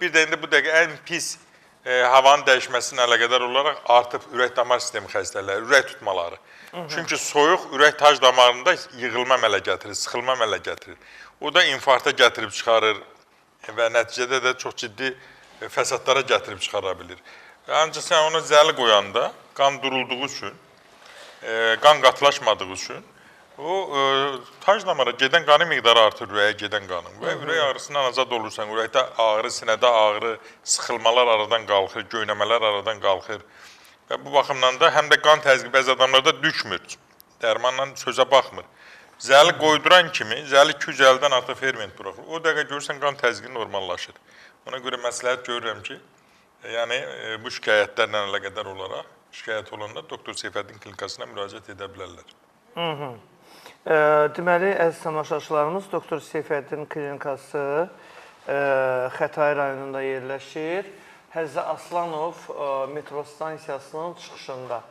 Bir də indi bu dəqiqə ən pis havanın dəyişməsinə əlaqədar olaraq artıb ürək-damar sistemi xəstələri, ürək tutmaları. Çünki soyuq ürək tac damarında yığılma əmələ gətirir, sıxılma əmələ gətirir. O da infarkta gətirib çıxarır və nəticədə də çox ciddi fəsadlara gətirib çıxara bilir. Ancaq sən ona zəli qoyanda, qan durulduğu üçün, qan qatılaşmadığı üçün, o tac damara gedən qanın miqdarı artır, ürəyə gedən qanın və ürək ağrısından azad olursan, ürəkdə ağrı, sinədə ağrı, sıxılmalar aradan qalxır, göynəmələr aradan qalxır. Və bu baxımdan da həm də qan təzyiqi bəzi adamlarda düşmür, dərmanla sözə baxmır. Zəli qoyduran kimi, zəli 250-dən artıq ferment buraxır. O dəqiqə görürsən, qan təzyiqi normallaşır. Ona görə məsləhət görürəm ki, yəni bu şikayətlərlə əlaqədar olaraq, şikayət olanda Doktor Seyfəddin klinikasına müraciət edə bilərlər. Deməli, əziz tamaşaçılarımız, Doktor Seyfəddin klinikası Xətai rayonunda yerləşir. Həzzə Aslanov metro stansiyasının çıxışında.